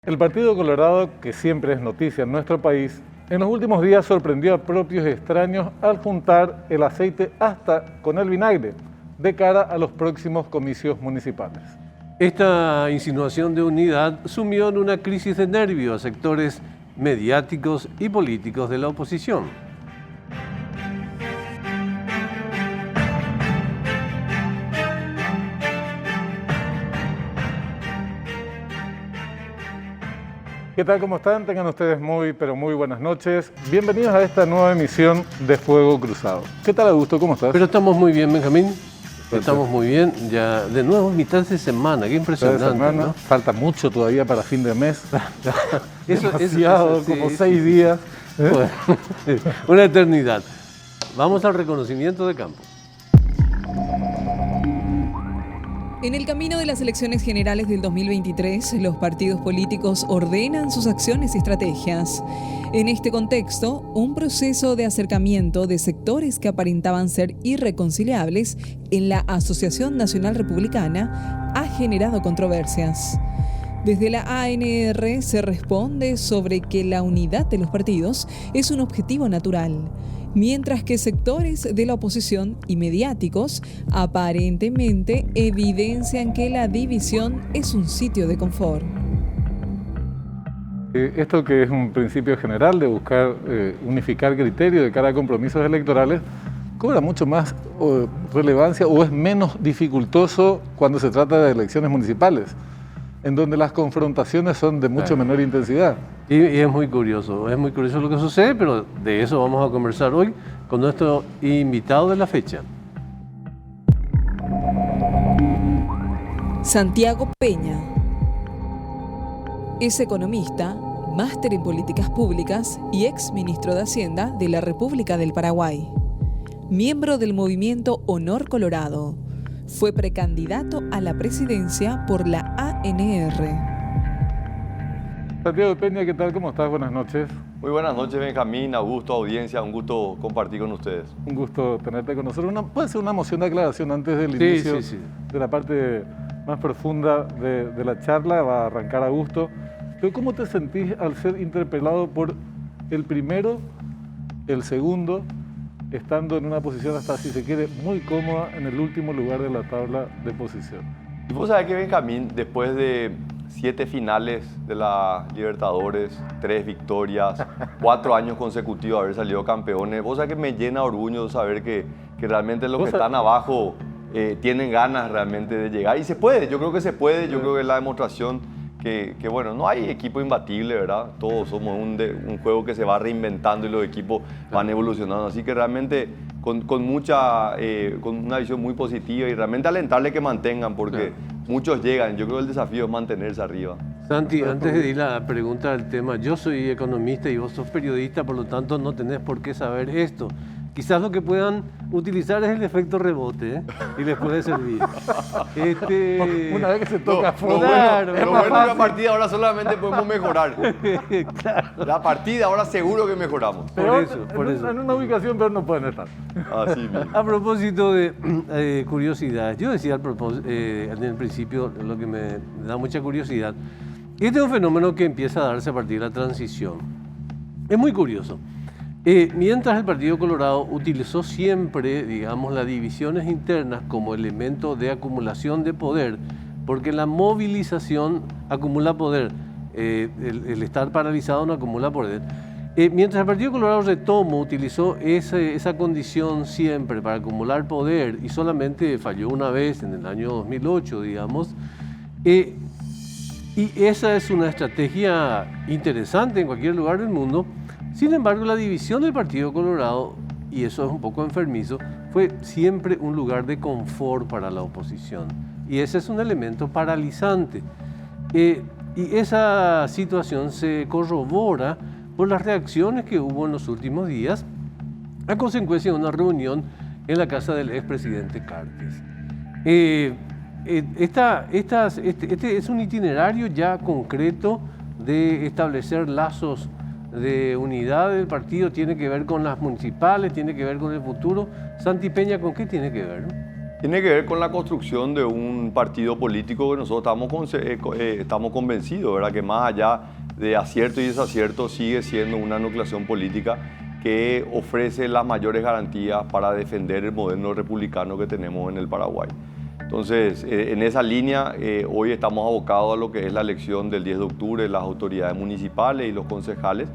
El Partido Colorado, que siempre es noticia en nuestro país, en los últimos días sorprendió a propios y extraños al juntar el aceite hasta con el vinagre de cara a los próximos comicios municipales. Esta insinuación de unidad sumió en una crisis de nervios a sectores mediáticos y políticos de la oposición. ¿Qué tal? ¿Cómo están? Tengan ustedes muy buenas noches. Bienvenidos a esta nueva emisión de Fuego Cruzado. ¿Qué tal, Augusto? ¿Cómo estás? Pero estamos muy bien, Benjamín. Estamos muy bien. Ya de nuevo mitad de semana. Qué impresionante, ¿no? Falta mucho todavía para fin de mes. Demasiado, como 6 días. Bueno, una eternidad. Vamos al reconocimiento de campo. En el camino de las elecciones generales del 2023, los partidos políticos ordenan sus acciones y estrategias. En este contexto, un proceso de acercamiento de sectores que aparentaban ser irreconciliables en la Asociación Nacional Republicana ha generado controversias. Desde la ANR se responde sobre que la unidad de los partidos es un objetivo natural, mientras que sectores de la oposición y mediáticos aparentemente evidencian que la división es un sitio de confort. Esto, que es un principio general de buscar unificar criterios de cara a compromisos electorales, cobra mucho más relevancia o es menos dificultoso cuando se trata de elecciones municipales, en donde las confrontaciones son de mucho menor intensidad. Y es muy curioso lo que sucede, pero de eso vamos a conversar hoy con nuestro invitado de la fecha. Santiago Peña es economista, máster en políticas públicas y ex ministro de Hacienda de la República del Paraguay. Miembro del movimiento Honor Colorado. Fue precandidato a la presidencia por la ANR. Santiago Peña, ¿qué tal? ¿Cómo estás? Buenas noches. Muy buenas noches, Benjamín, Augusto, audiencia, un gusto compartir con ustedes. Un gusto tenerte con nosotros. Puede ser una moción de aclaración antes del inicio de la parte más profunda de la charla, va a arrancar Augusto. Pero ¿cómo te sentís al ser interpelado por el primero, el segundo, estando en una posición hasta, si se quiere, muy cómoda en el último lugar de la tabla de posición? Y vos sabés que, Benjamín, después de 7 finales de la Libertadores, 3 victorias, 4 años consecutivos de haber salido campeones, vos sabés que me llena orgullo saber que realmente los que están abajo tienen ganas realmente de llegar. Y se puede, yo creo que se puede, yo creo que es la demostración que bueno, no hay equipo imbatible, ¿verdad? Todos somos un juego que se va reinventando y los equipos van evolucionando. Así que realmente con una visión muy positiva y realmente alentarle que mantengan, porque muchos llegan. Yo creo que el desafío es mantenerse arriba. Santi, antes de ir a la pregunta del tema, yo soy economista y vos sos periodista, por lo tanto no tenés por qué saber esto. Quizás lo que puedan utilizar es el efecto rebote, y les puede servir. Una vez que se toca lo bueno de la partida ahora solamente podemos mejorar. Claro. La partida ahora seguro que mejoramos. Por eso. En una ubicación peor no pueden estar. Así mismo. A propósito de curiosidad, yo decía en el principio lo que me da mucha curiosidad. Este es un fenómeno que empieza a darse a partir de la transición. Es muy curioso. Mientras el Partido Colorado utilizó siempre, digamos, las divisiones internas como elemento de acumulación de poder, porque la movilización acumula poder, el estar paralizado no acumula poder. Mientras el Partido Colorado utilizó esa condición siempre para acumular poder y solamente falló una vez en el año 2008, digamos, y esa es una estrategia interesante en cualquier lugar del mundo. Sin embargo, la división del Partido Colorado, y eso es un poco enfermizo, fue siempre un lugar de confort para la oposición. Y ese es un elemento paralizante. Y esa situación se corrobora por las reacciones que hubo en los últimos días a consecuencia de una reunión en la casa del expresidente Cartes. Este es un itinerario ya concreto de establecer lazos de unidad del partido, tiene que ver con las municipales, tiene que ver con el futuro. Santi Peña, ¿con qué tiene que ver? Tiene que ver con la construcción de un partido político que nosotros estamos convencidos, ¿verdad? Que más allá de acierto y desacierto sigue siendo una nucleación política que ofrece las mayores garantías para defender el modelo republicano que tenemos en el Paraguay. Entonces, en esa línea, hoy estamos abocados a lo que es la elección del 10 de octubre, las autoridades municipales y los concejales,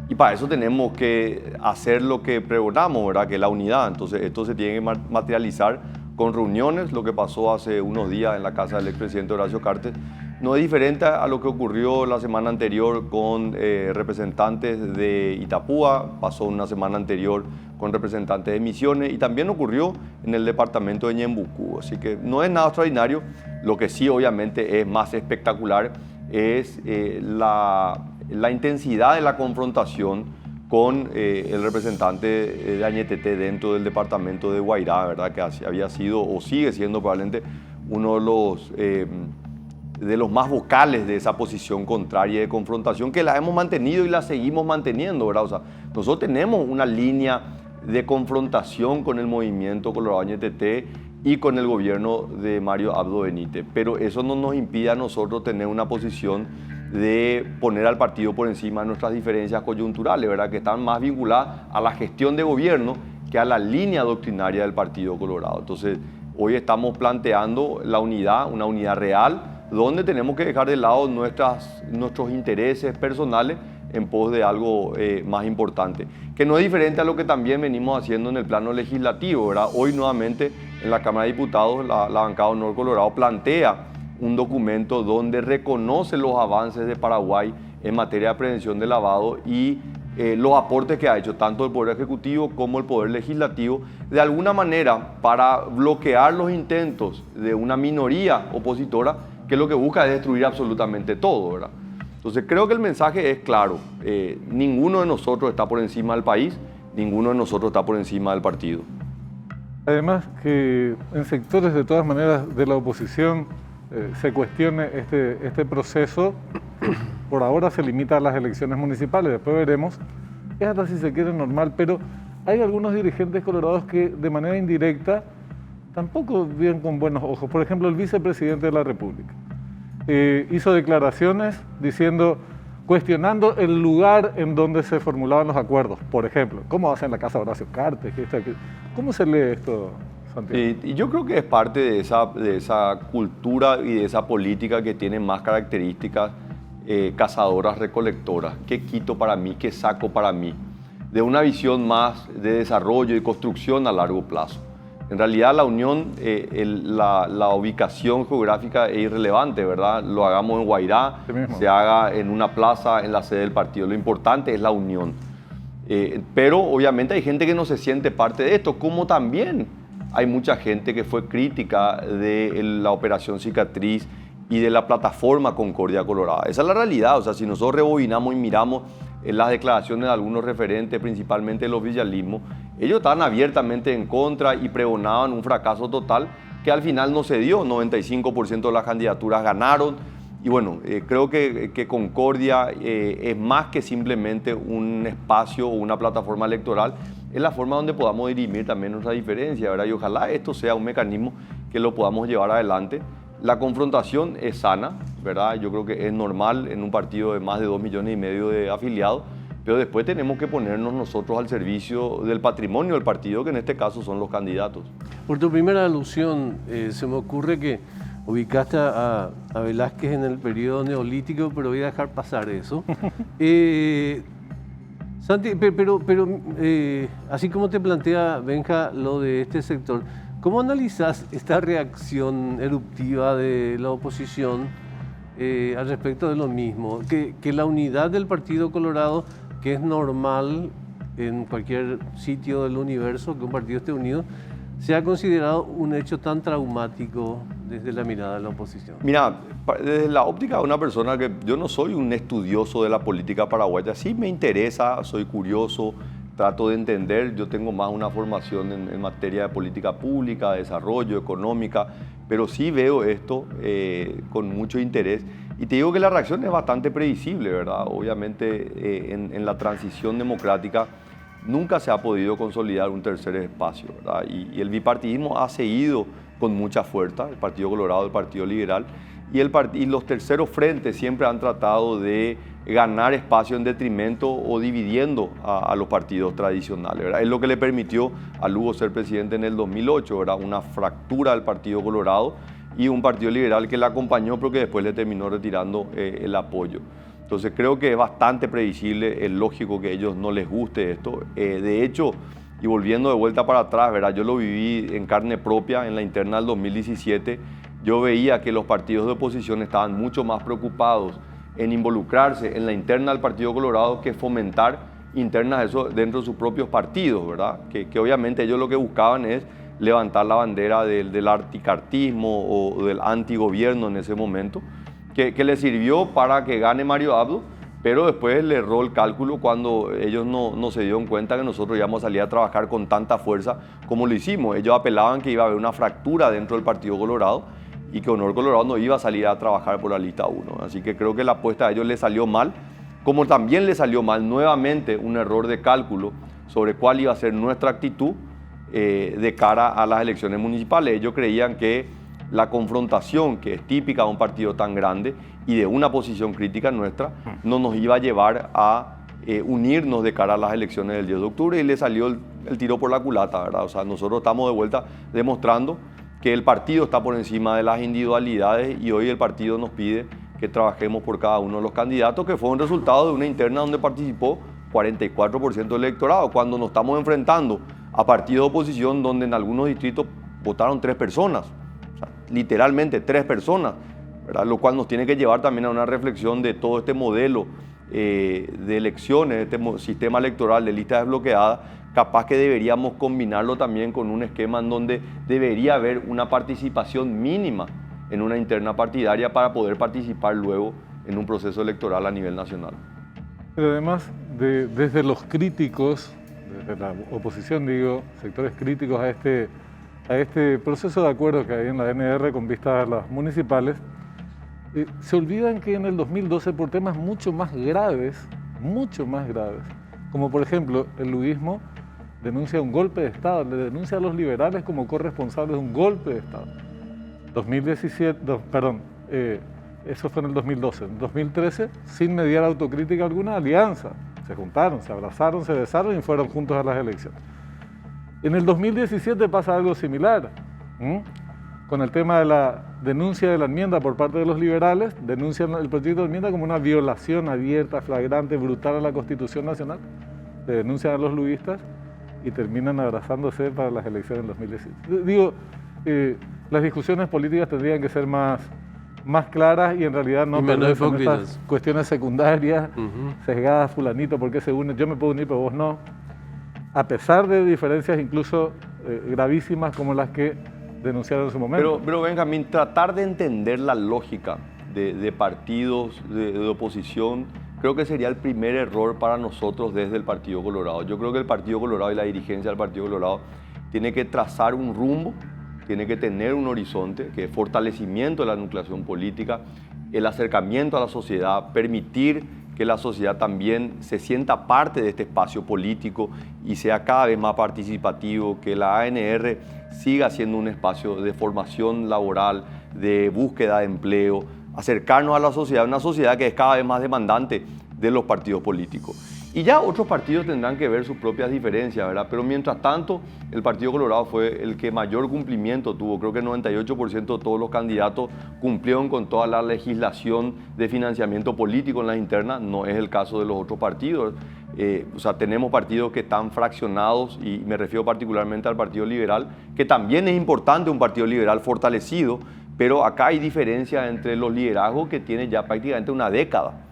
y para eso tenemos que hacer lo que pregonamos, ¿verdad? Que es la unidad. Entonces, esto se tiene que materializar con reuniones. Lo que pasó hace unos días en la casa del expresidente Horacio Cartes no es diferente a lo que ocurrió la semana anterior con representantes de Itapúa, pasó una semana anterior con representantes de Misiones y también ocurrió en el departamento de Ñembucú. Así que no es nada extraordinario. Lo que sí obviamente es más espectacular es la intensidad de la confrontación con el representante de Añetete dentro del departamento de Guairá, ¿verdad? Que había sido o sigue siendo probablemente uno de los más vocales de esa posición contraria de confrontación, que la hemos mantenido y la seguimos manteniendo, ¿verdad? O sea, nosotros tenemos una línea de confrontación con el movimiento Colorado Añetete y con el gobierno de Mario Abdo Benítez, pero eso no nos impide a nosotros tener una posición de poner al partido por encima de nuestras diferencias coyunturales, ¿verdad? Que están más vinculadas a la gestión de gobierno que a la línea doctrinaria del Partido Colorado. Entonces, hoy estamos planteando la unidad, una unidad real, donde tenemos que dejar de lado nuestros intereses personales en pos de algo más importante, que no es diferente a lo que también venimos haciendo en el plano legislativo, ¿verdad? Hoy nuevamente en la Cámara de Diputados la bancada Honor Colorado plantea un documento donde reconoce los avances de Paraguay en materia de prevención de lavado y los aportes que ha hecho tanto el Poder Ejecutivo como el Poder Legislativo, de alguna manera para bloquear los intentos de una minoría opositora que lo que busca es destruir absolutamente todo, ¿verdad? Entonces creo que el mensaje es claro, ninguno de nosotros está por encima del país, ninguno de nosotros está por encima del partido. Además que en sectores de todas maneras de la oposición se cuestione este proceso, por ahora se limita a las elecciones municipales, después veremos, es hasta si se quiere normal, pero hay algunos dirigentes colorados que de manera indirecta tampoco ven con buenos ojos. Por ejemplo, el vicepresidente de la República hizo declaraciones cuestionando el lugar en donde se formulaban los acuerdos. Por ejemplo, ¿cómo hacen la casa de Horacio Cartes? ¿Cómo se lee esto, Santiago? Y yo creo que es parte de esa cultura y de esa política que tiene más características cazadoras, recolectoras. ¿Qué quito para mí? ¿Qué saco para mí? De una visión más de desarrollo y construcción a largo plazo. En realidad la unión, la ubicación geográfica es irrelevante, ¿verdad? Lo hagamos en Guairá, se haga en una plaza, en la sede del partido. Lo importante es la unión. Pero obviamente hay gente que no se siente parte de esto, como también hay mucha gente que fue crítica de la Operación Cicatriz y de la plataforma Concordia Colorada. Esa es la realidad. O sea, si nosotros rebobinamos y miramos las declaraciones de algunos referentes, principalmente de los villismos, ellos estaban abiertamente en contra y pregonaban un fracaso total que al final no se dio. 95% de las candidaturas ganaron. Y bueno, creo que Concordia es más que simplemente un espacio o una plataforma electoral, es la forma donde podamos dirimir también nuestra diferencia, ¿verdad? Y ojalá esto sea un mecanismo que lo podamos llevar adelante. La confrontación es sana, ¿verdad? Yo creo que es normal en un partido de más de 2,5 millones de afiliados, pero después tenemos que ponernos nosotros al servicio del patrimonio del partido, que en este caso son los candidatos. Por tu primera alusión, se me ocurre que ubicaste a Velázquez en el periodo neolítico, pero voy a dejar pasar eso. Santi, pero así como te plantea Benja lo de este sector, ¿cómo analizas esta reacción eruptiva de la oposición al respecto de lo mismo? Que la unidad del Partido Colorado, que es normal en cualquier sitio del universo que un partido esté unido, se ha considerado un hecho tan traumático desde la mirada de la oposición. Mira, desde la óptica de una persona que yo no soy un estudioso de la política paraguaya, sí me interesa, soy curioso, trato de entender, yo tengo más una formación en materia de política pública, de desarrollo, económica, pero sí veo esto con mucho interés. Y te digo que la reacción es bastante previsible, ¿verdad? Obviamente en la transición democrática nunca se ha podido consolidar un tercer espacio, ¿verdad? Y el bipartidismo ha seguido con mucha fuerza, el Partido Colorado, el Partido Liberal, y los terceros frentes siempre han tratado de ganar espacio en detrimento o dividiendo a los partidos tradicionales, ¿verdad? Es lo que le permitió a Lugo ser presidente en el 2008, ¿verdad? Una fractura del Partido Colorado y un Partido Liberal que le acompañó, pero que después le terminó retirando el apoyo. Entonces creo que es bastante previsible, es lógico que a ellos no les guste esto. De hecho, y volviendo de vuelta para atrás, ¿verdad? Yo lo viví en carne propia en la interna del 2017. Yo veía que los partidos de oposición estaban mucho más preocupados en involucrarse en la interna del Partido Colorado que fomentar internas eso dentro de sus propios partidos, ¿verdad? Que obviamente ellos lo que buscaban es levantar la bandera del articartismo o del antigobierno en ese momento, que le sirvió para que gane Mario Abdo, pero después le erró el cálculo cuando ellos no se dieron cuenta que nosotros íbamos a salir a trabajar con tanta fuerza como lo hicimos. Ellos apelaban que iba a haber una fractura dentro del Partido Colorado y que Honor Colorado no iba a salir a trabajar por la lista 1. Así que creo que la apuesta a ellos le salió mal, como también le salió mal nuevamente un error de cálculo sobre cuál iba a ser nuestra actitud de cara a las elecciones municipales. Ellos creían que la confrontación, que es típica de un partido tan grande y de una posición crítica nuestra, no nos iba a llevar a unirnos de cara a las elecciones del 10 de octubre y le salió el tiro por la culata, ¿verdad? O sea, nosotros estamos de vuelta demostrando que el partido está por encima de las individualidades y hoy el partido nos pide que trabajemos por cada uno de los candidatos, que fue un resultado de una interna donde participó 44% del electorado, cuando nos estamos enfrentando a partidos de oposición donde en algunos distritos votaron 3 personas, o sea, literalmente 3 personas, ¿verdad? Lo cual nos tiene que llevar también a una reflexión de todo este modelo de elecciones, este sistema electoral de listas desbloqueadas. Capaz que deberíamos combinarlo también con un esquema en donde debería haber una participación mínima en una interna partidaria para poder participar luego en un proceso electoral a nivel nacional. Pero además, desde los críticos, desde la oposición, digo, sectores críticos a este proceso de acuerdo que hay en la ANR con vistas a las municipales, se olvidan que en el 2012, por temas mucho más graves, como por ejemplo el luguismo, denuncia un golpe de Estado, le denuncia a los liberales como corresponsables de un golpe de Estado. 2017, eso fue en el 2012. En 2013, sin mediar autocrítica alguna, alianza. Se juntaron, se abrazaron, se besaron y fueron juntos a las elecciones. En el 2017 pasa algo similar, con el tema de la denuncia de la enmienda por parte de los liberales, denuncian el proyecto de enmienda como una violación abierta, flagrante, brutal a la Constitución Nacional, le denuncian a los luguistas y terminan abrazándose para las elecciones del 2017. Digo, las discusiones políticas tendrían que ser más claras y en realidad no perder con estas cuestiones secundarias, sesgadas, fulanito, ¿por qué se une? Yo me puedo unir, pero vos no. A pesar de diferencias incluso gravísimas como las que denunciaron en su momento. Pero Benjamín, tratar de entender la lógica de partidos de oposición, creo que sería el primer error para nosotros desde el Partido Colorado. Yo creo que el Partido Colorado y la dirigencia del Partido Colorado tiene que trazar un rumbo, tiene que tener un horizonte, que es fortalecimiento de la nucleación política, el acercamiento a la sociedad, permitir que la sociedad también se sienta parte de este espacio político y sea cada vez más participativo, que la ANR siga siendo un espacio de formación laboral, de búsqueda de empleo, acercarnos a la sociedad, una sociedad que es cada vez más demandante de los partidos políticos. Y ya otros partidos tendrán que ver sus propias diferencias, ¿verdad? Pero mientras tanto, el Partido Colorado fue el que mayor cumplimiento tuvo. Creo que el 98% de todos los candidatos cumplieron con toda la legislación de financiamiento político en las internas. No es el caso de los otros partidos. O sea, tenemos partidos que están fraccionados y me refiero particularmente al Partido Liberal, que también es importante un Partido Liberal fortalecido, pero acá hay diferencias entre los liderazgos que tienen ya prácticamente una década.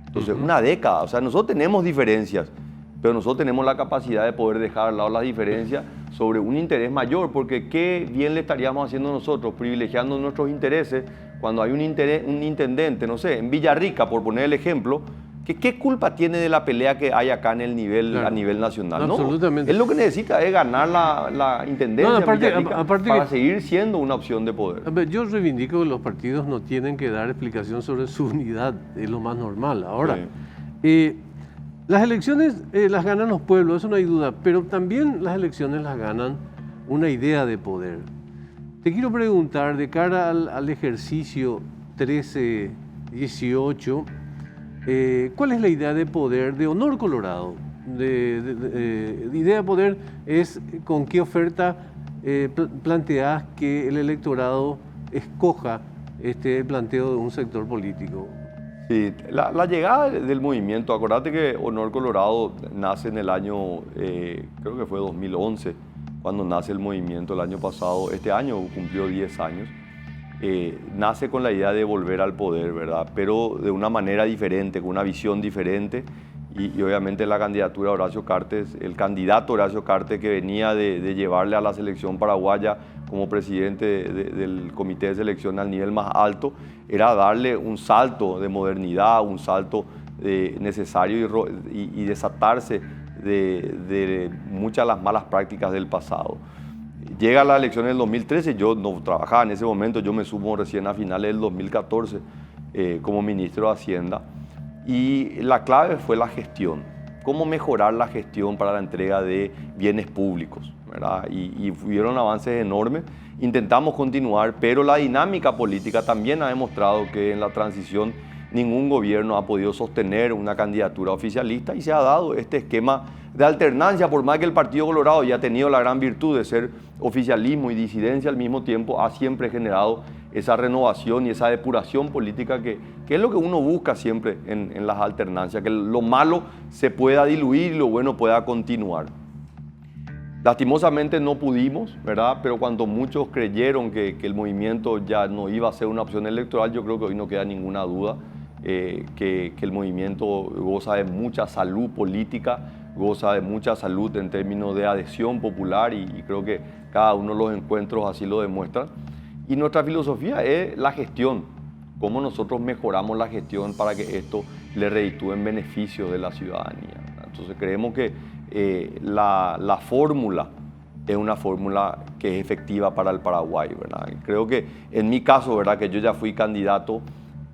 Entonces, una década, o sea, nosotros tenemos diferencias, pero nosotros tenemos la capacidad de poder dejar al lado las diferencias sobre un interés mayor, porque qué bien le estaríamos haciendo nosotros, privilegiando nuestros intereses, cuando hay un intendente, no sé, en Villarrica, por poner el ejemplo, ¿qué culpa tiene de la pelea que hay acá en el nivel, claro, a nivel nacional? No, absolutamente. Él lo que necesita es ganar la intendencia para seguir siendo una opción de poder. Yo reivindico que los partidos no tienen que dar explicación sobre su unidad, es lo más normal. Ahora, Las elecciones las ganan los pueblos, eso no hay duda, pero también las elecciones las ganan una idea de poder. Te quiero preguntar, de cara al ejercicio 13-18, ¿cuál es la idea de poder de Honor Colorado? Idea de poder es con qué oferta planteás que el electorado escoja el planteo de un sector político. Sí, la llegada del movimiento, acordate que Honor Colorado nace en el año, creo que fue 2011, cuando nace el movimiento el año pasado. Este año cumplió 10 años. Nace con la idea de volver al poder, ¿verdad? Pero de una manera diferente, con una visión diferente. Y obviamente la candidatura de Horacio Cartes, el candidato Horacio Cartes, que venía de llevarle a la selección paraguaya como presidente del comité de selección al nivel más alto, era darle un salto de modernidad, un salto necesario y desatarse de muchas de las malas prácticas del pasado. Llega la elección del 2013, yo no trabajaba en ese momento, yo me sumo recién a finales del 2014 como ministro de Hacienda, y la clave fue la gestión. Cómo mejorar la gestión para la entrega de bienes públicos, ¿verdad? Y hubieron avances enormes. Intentamos continuar, pero la dinámica política también ha demostrado que en la transición ningún gobierno ha podido sostener una candidatura oficialista y se ha dado este esquema de alternancia, por más que el Partido Colorado ya ha tenido la gran virtud de ser oficialismo y disidencia al mismo tiempo, ha siempre generado esa renovación y esa depuración política que es lo que uno busca siempre en las alternancias, que lo malo se pueda diluir y lo bueno pueda continuar. Lastimosamente no pudimos, ¿verdad? Pero cuando muchos creyeron que el movimiento ya no iba a ser una opción electoral, yo creo que hoy no queda ninguna duda que el movimiento goza de mucha salud política, goza de mucha salud en términos de adhesión popular y creo que cada uno de los encuentros así lo demuestra. Y nuestra filosofía es la gestión, cómo nosotros mejoramos la gestión para que esto le reditúe en beneficio de la ciudadanía, ¿verdad? Entonces creemos que la fórmula es una fórmula que es efectiva para el Paraguay, ¿verdad? Creo que en mi caso, ¿verdad?, que yo ya fui candidato,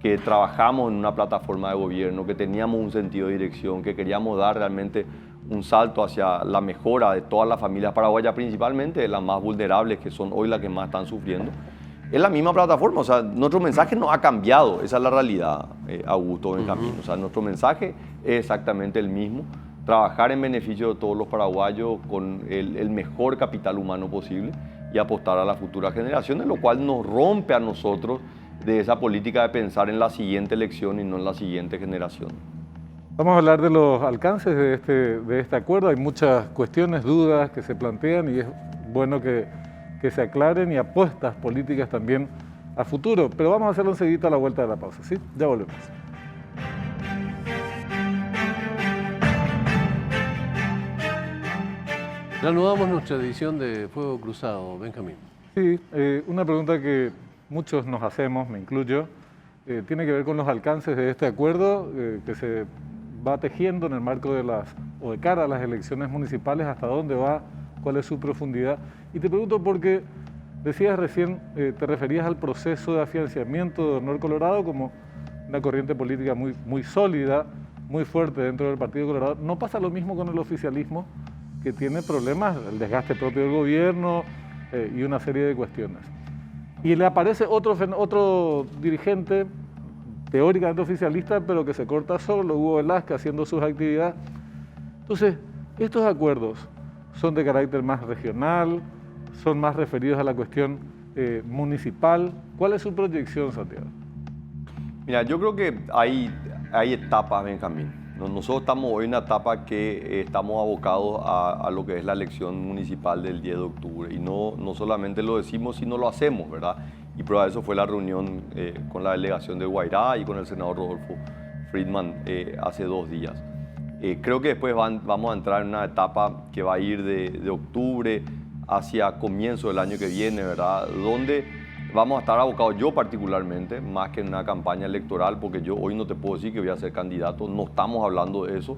que trabajamos en una plataforma de gobierno, que teníamos un sentido de dirección, que queríamos dar realmente un salto hacia la mejora de todas las familias paraguayas, principalmente de las más vulnerables, que son hoy las que más están sufriendo. Es la misma plataforma, o sea, nuestro mensaje no ha cambiado, esa es la realidad, Augusto Benjamín. O sea, nuestro mensaje es exactamente el mismo, trabajar en beneficio de todos los paraguayos con el mejor capital humano posible y apostar a las futuras generaciones, lo cual nos rompe a nosotros de esa política de pensar en la siguiente elección y no en la siguiente generación. Vamos a hablar de los alcances de este acuerdo. Hay muchas cuestiones, dudas que se plantean y es bueno que se aclaren y apuestas políticas también a futuro. Pero vamos a hacerlo enseguida a la vuelta de la pausa, ¿sí? Ya volvemos. Reanudamos nuestra edición de Fuego Cruzado, Benjamín. Sí, una pregunta que muchos nos hacemos, me incluyo, tiene que ver con los alcances de este acuerdo que se va tejiendo en el marco de de cara a las elecciones municipales, hasta dónde va, cuál es su profundidad. Y te pregunto porque decías recién, te referías al proceso de afianzamiento de Honor Colorado como una corriente política muy sólida, muy fuerte dentro del Partido Colorado. ¿No pasa lo mismo con el oficialismo, que tiene problemas, el desgaste propio del gobierno y una serie de cuestiones? Y le aparece otro dirigente teóricamente oficialista, pero que se corta solo, Hugo Velázquez, haciendo sus actividades. Entonces, estos acuerdos son de carácter más regional, son más referidos a la cuestión municipal. ¿Cuál es su proyección, Santiago? Mira, yo creo que hay etapas, Benjamín. Nosotros estamos hoy en una etapa que estamos abocados a lo que es la elección municipal del 10 de octubre. Y no solamente lo decimos, sino lo hacemos, ¿verdad? Y prueba de eso fue la reunión con la delegación de Guairá y con el senador Rodolfo Friedman hace 2 días. Creo que después vamos a entrar en una etapa que va a ir de octubre hacia comienzo del año que viene, ¿verdad? Donde vamos a estar abocados, yo particularmente, más que en una campaña electoral, porque yo hoy no te puedo decir que voy a ser candidato, no estamos hablando de eso,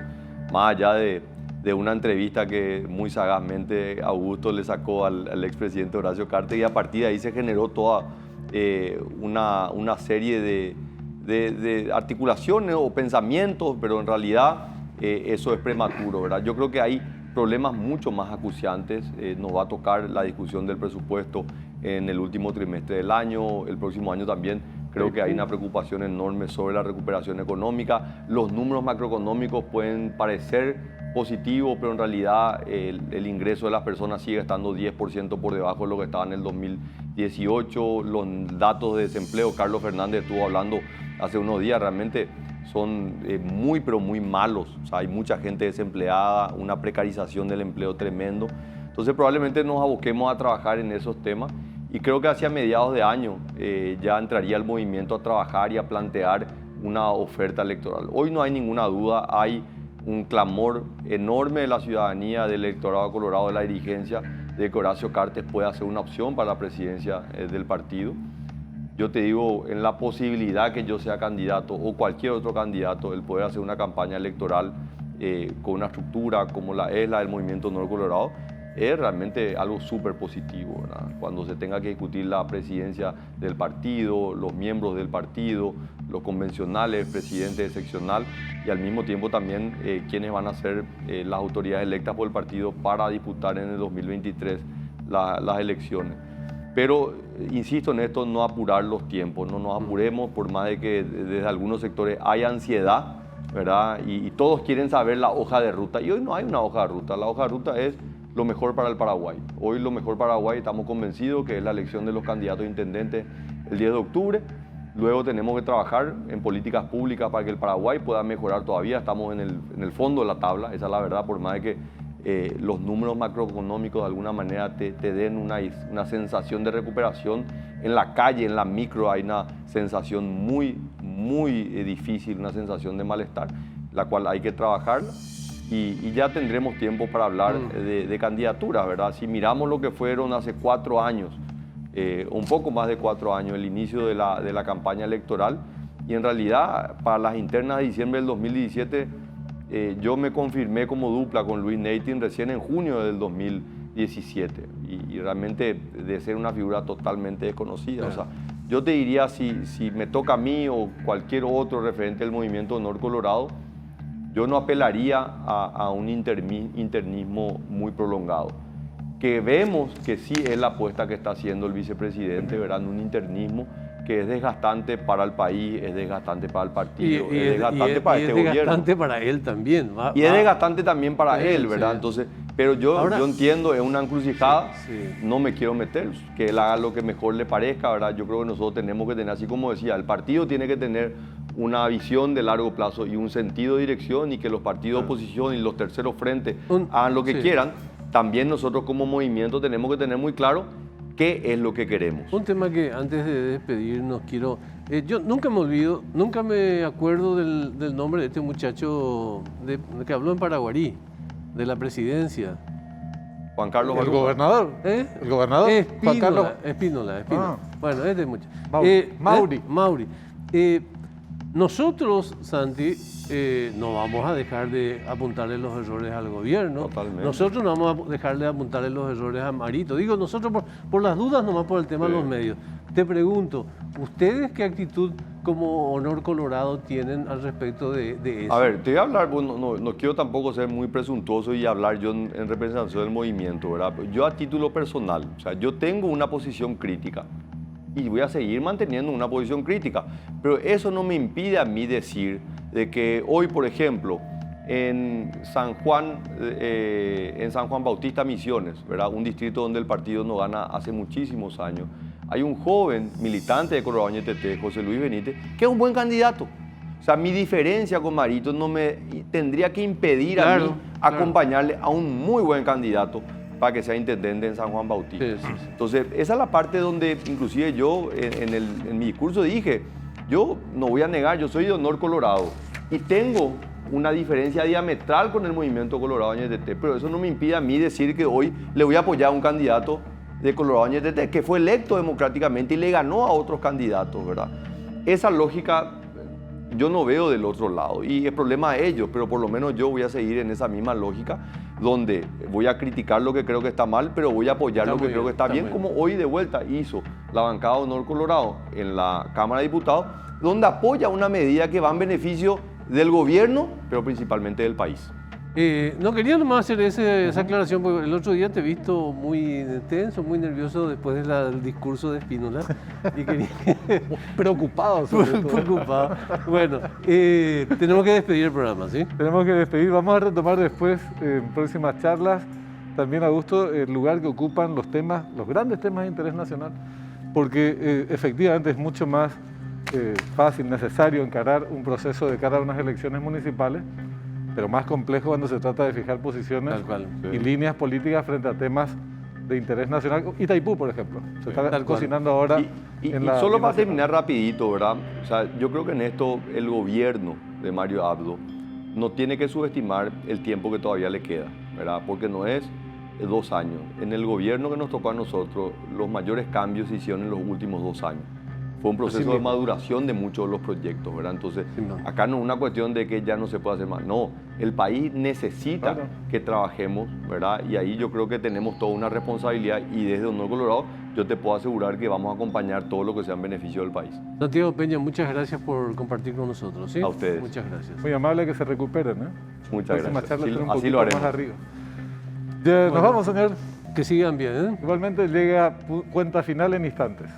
más allá de una entrevista que muy sagazmente Augusto le sacó al expresidente Horacio Cartes, y a partir de ahí se generó toda una serie de articulaciones o pensamientos, pero en realidad eso es prematuro, ¿verdad? Yo creo que hay problemas mucho más acuciantes. Nos va a tocar la discusión del presupuesto en el último trimestre del año, el próximo año también. Creo que hay una preocupación enorme sobre la recuperación económica. Los números macroeconómicos pueden parecer positivos, pero en realidad el ingreso de las personas sigue estando 10% por debajo de lo que estaba en el 2018. Los datos de desempleo, Carlos Fernández estuvo hablando hace unos días, realmente son muy, pero muy malos. O sea, hay mucha gente desempleada, una precarización del empleo tremendo. Entonces probablemente nos aboquemos a trabajar en esos temas y creo que hacia mediados de año ya entraría el movimiento a trabajar y a plantear una oferta electoral. Hoy no hay ninguna duda, hay un clamor enorme de la ciudadanía, del electorado colorado, de la dirigencia, de que Horacio Cartes pueda ser una opción para la presidencia del partido. Yo te digo, en la posibilidad que yo sea candidato o cualquier otro candidato, el poder hacer una campaña electoral con una estructura como la del Movimiento Honor Colorado, es realmente algo súper positivo, ¿verdad? Cuando se tenga que discutir la presidencia del partido, los miembros del partido, los convencionales, presidente seccional y al mismo tiempo también quienes van a ser las autoridades electas por el partido para disputar en el 2023 las elecciones. Pero insisto en esto, no apurar los tiempos, no nos apuremos por más de que desde algunos sectores hay ansiedad, ¿verdad? Y todos quieren saber la hoja de ruta y hoy no hay una hoja de ruta, la hoja de ruta es lo mejor para el Paraguay. Hoy lo mejor para Paraguay estamos convencidos que es la elección de los candidatos a intendentes el 10 de octubre. Luego tenemos que trabajar en políticas públicas para que el Paraguay pueda mejorar todavía. Estamos en el fondo de la tabla, esa es la verdad, por más de que los números macroeconómicos de alguna manera te den una sensación de recuperación. En la calle, en la micro, hay una sensación muy difícil, una sensación de malestar, la cual hay que trabajar. Y ya tendremos tiempo para hablar de candidaturas, ¿verdad? Si miramos lo que fueron hace 4 años, un poco más de 4 años, el inicio de la campaña electoral, y en realidad para las internas de diciembre del 2017, yo me confirmé como dupla con Luis Neitin recién en junio del 2017, y realmente de ser una figura totalmente desconocida. O sea, yo te diría, si me toca a mí o cualquier otro referente del Movimiento Honor Colorado, yo no apelaría a un internismo muy prolongado. Que vemos que sí es la apuesta que está haciendo el vicepresidente, ¿verdad? Un internismo que es desgastante para el país, es desgastante para el partido, es desgastante para este gobierno. Es desgastante para él también. Y es desgastante también para él, ¿verdad? Sí. Entonces, pero yo entiendo, es una encrucijada, no me quiero meter, que él haga lo que mejor le parezca, ¿verdad? Yo creo que nosotros tenemos que tener, así como decía, el partido tiene que tener una visión de largo plazo y un sentido de dirección, y que los partidos de oposición y los terceros frentes hagan lo que quieran. También nosotros como movimiento tenemos que tener muy claro qué es lo que queremos. Un tema que antes de despedirnos quiero... yo nunca me olvido, nunca me acuerdo del nombre de este muchacho que habló en Paraguarí, de la presidencia. Juan Carlos ¿El gobernador? El gobernador. Juan Carlos Espínola. Bueno, este muchacho. Mauri. Nosotros, Santi, no vamos a dejar de apuntarle los errores al gobierno. Totalmente. Nosotros no vamos a dejar de apuntarle los errores a Marito. Digo, nosotros por las dudas, nomás por el tema de los medios. Te pregunto, ¿ustedes qué actitud como Honor Colorado tienen al respecto de eso? A ver, te voy a hablar, no quiero tampoco ser muy presuntuoso y hablar yo en representación del movimiento, ¿verdad? Yo a título personal, o sea, yo tengo una posición crítica y voy a seguir manteniendo una posición crítica, pero eso no me impide a mí decir de que hoy, por ejemplo, en San Juan Bautista Misiones, ¿verdad? Un distrito donde el partido no gana hace muchísimos años, hay un joven militante de Colorado NTT, José Luis Benítez, que es un buen candidato. O sea, mi diferencia con Marito no me tendría que impedir a mí acompañarle a un muy buen candidato para que sea intendente en San Juan Bautista. Sí. Entonces, esa es la parte donde inclusive yo en mi discurso dije, yo no voy a negar, yo soy de Honor Colorado y tengo una diferencia diametral con el Movimiento Colorado NTT, pero eso no me impide a mí decir que hoy le voy a apoyar a un candidato de Colorado NTT que fue electo democráticamente y le ganó a otros candidatos, ¿verdad? Esa lógica yo no veo del otro lado y es problema de ellos, pero por lo menos yo voy a seguir en esa misma lógica donde voy a criticar lo que creo que está mal, pero voy a apoyar lo que creo que está bien, como hoy de vuelta hizo la bancada de Honor Colorado en la Cámara de Diputados, donde apoya una medida que va en beneficio del gobierno, pero principalmente del país. No quería nomás hacer esa aclaración, porque el otro día te he visto muy tenso, muy nervioso después del discurso de Spínola. Y quería... Preocupado, sobre todo. Preocupado. Bueno, tenemos que despedir el programa, ¿sí? Tenemos que despedir. Vamos a retomar después, en próximas charlas, también, Augusto, el lugar que ocupan los temas, los grandes temas de interés nacional, porque efectivamente es mucho más fácil, necesario encarar un proceso de cara a unas elecciones municipales, pero más complejo cuando se trata de fijar posiciones y líneas políticas frente a temas de interés nacional. Itaipú, por ejemplo, se está cocinando ahora. Y solo para terminar rapidito, ¿verdad? O sea, yo creo que en esto el gobierno de Mario Abdo no tiene que subestimar el tiempo que todavía le queda, ¿verdad? Porque no es 2 años. En el gobierno que nos tocó a nosotros, los mayores cambios se hicieron en los últimos 2 años. Fue un proceso de maduración de muchos de los proyectos, ¿verdad? Entonces, acá no es una cuestión de que ya no se puede hacer más. No, el país necesita que trabajemos, ¿verdad? Y ahí yo creo que tenemos toda una responsabilidad y desde Honor Colorado yo te puedo asegurar que vamos a acompañar todo lo que sea en beneficio del país. Santiago Peña, muchas gracias por compartir con nosotros, ¿sí? A ustedes. Muchas gracias. Muy amable, que se recuperen, ¿eh? Muchas gracias. Así lo haremos. Más arriba. Ya, nos vamos, señor. Que sigan bien, ¿eh? Igualmente llega cuenta final en instantes.